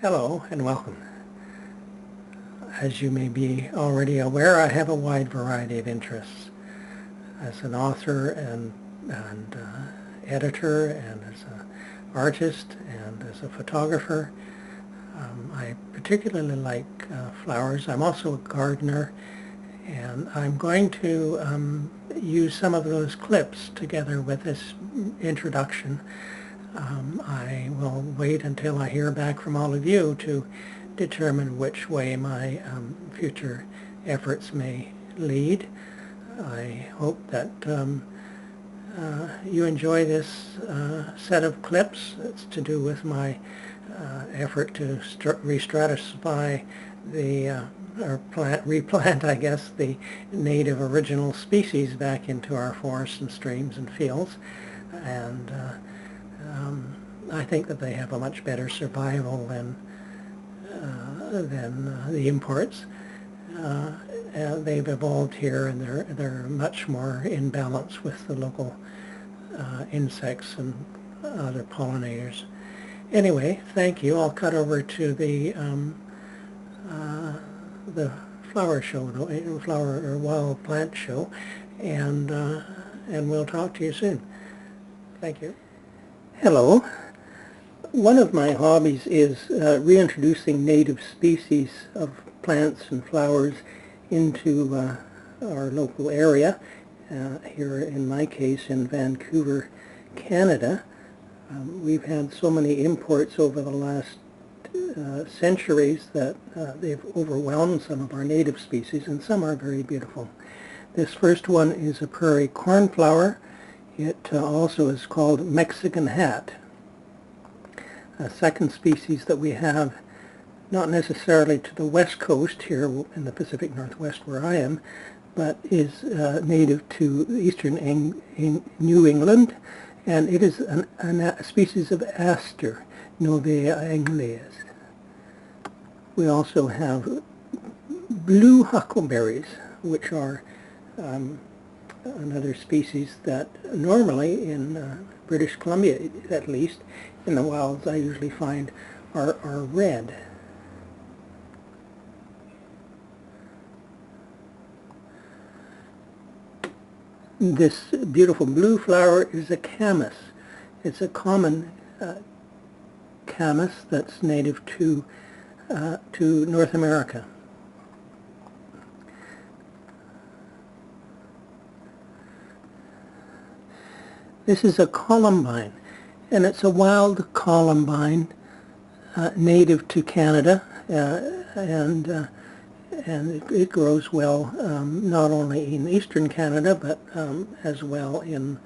Hello and welcome. As you may be already aware, I have a wide variety of interests. As an author and editor, and as an artist, and as a photographer, I particularly like flowers. I'm also a gardener, and I'm going to use some of those clips together with this introduction. I will wait until I hear back from all of you to determine which way my future efforts may lead. I hope that you enjoy this set of clips. It's to do with my effort to re-stratify the or replant, I guess, the native original species back into our forests and streams and fields. And I think that they have a much better survival than the imports. They've evolved here, and they're much more in balance with the local insects and other pollinators. Anyway, thank you. I'll cut over to the flower show, the flower or wild plant show, and we'll talk to you soon. Thank you. Hello. One of my hobbies is reintroducing native species of plants and flowers into our local area, here in my case in Vancouver, Canada. We've had so many imports over the last centuries that they've overwhelmed some of our native species, and some are very beautiful. This first one is a prairie cornflower. It also is called Mexican hat. A second species that we have, not necessarily to the west coast here in the Pacific Northwest where I am, but is native to eastern New England, and it is a species of aster, Novea anglaeus. We also have blue huckleberries, which are another species that normally in British Columbia, at least, in the wilds I usually find are red. This beautiful blue flower is a camas. It's a common camas that's native to North America. This is a columbine, and it's a wild columbine native to Canada, and it grows well not only in eastern Canada, but as well in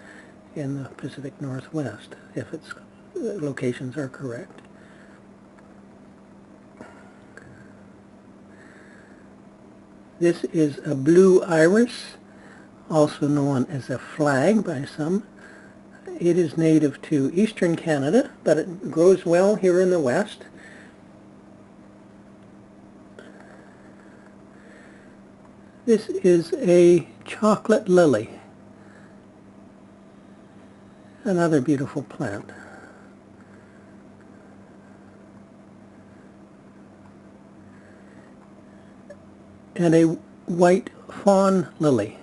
the Pacific Northwest, if its locations are correct. This is a blue iris, also known as a flag by some. It is native to eastern Canada, but it grows well here in the west. This is a chocolate lily, another beautiful plant. And a white fawn lily.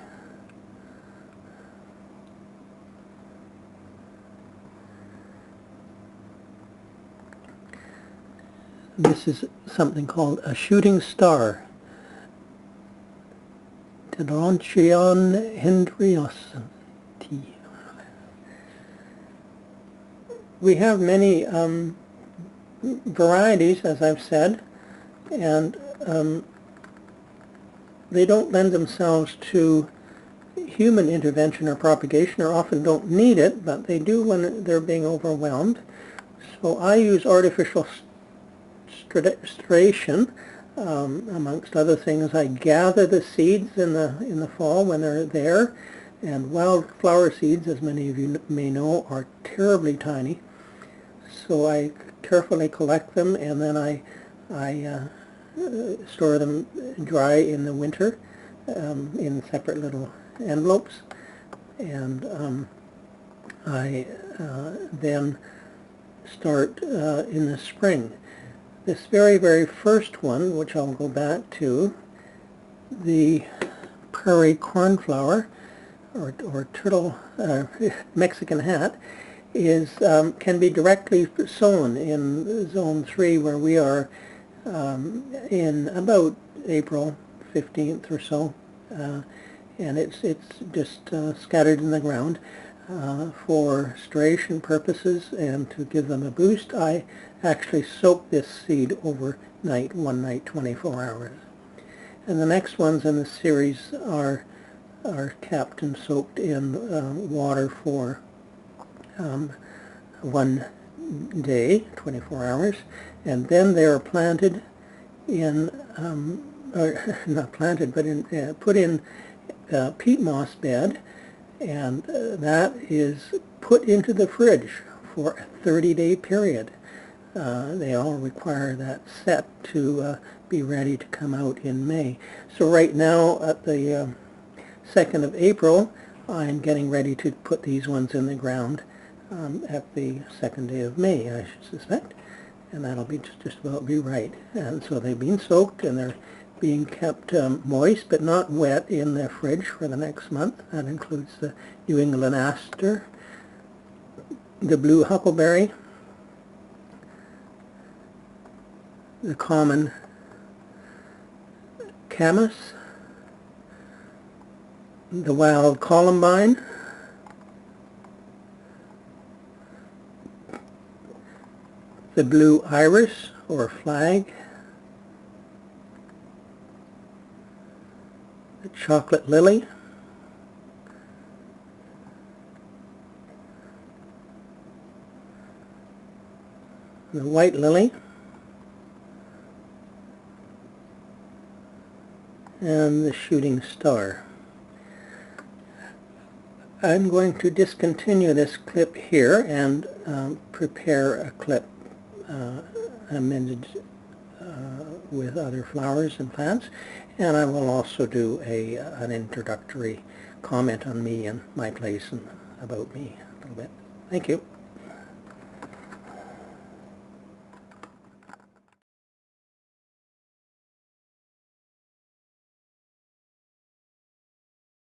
This is something called a shooting star, Tedronchion hendriosum. We have many varieties, as I've said, and they don't lend themselves to human intervention or propagation, or often don't need it, but they do when they're being overwhelmed. So I use artificial stration. Amongst other things, I gather the seeds in the fall when they're there, and wildflower seeds, as many of you may know, are terribly tiny. So I carefully collect them, and then I store them dry in the winter in separate little envelopes, and I then start in the spring. This very first one, which I'll go back to, the prairie cornflower, or turtle Mexican hat, is can be directly sown in Zone 3 where we are in about April 15th or so, and it's just scattered in the ground for storation purposes and to give them a boost. I actually soak this seed overnight, one night, 24 hours. And the next ones in the series are kept and soaked in water for 1 day, 24 hours, and then they are planted in, or not planted, but put in peat moss bed, and that is put into the fridge for a 30-day period. They all require that set to be ready to come out in May. So right now, at the 2nd of April, I'm getting ready to put these ones in the ground at the 2nd day of May, I should suspect, and that'll be just about be right. And so they've been soaked and they're being kept moist but not wet in the fridge for the next month. That includes the New England aster, the blue huckleberry, the common camas, the wild columbine, the blue iris or flag, the chocolate lily, the white lily, and the shooting star. I'm going to discontinue this clip here and prepare a clip amended with other flowers and plants, and I will also do an introductory comment on me and my place and about me a little bit. Thank you.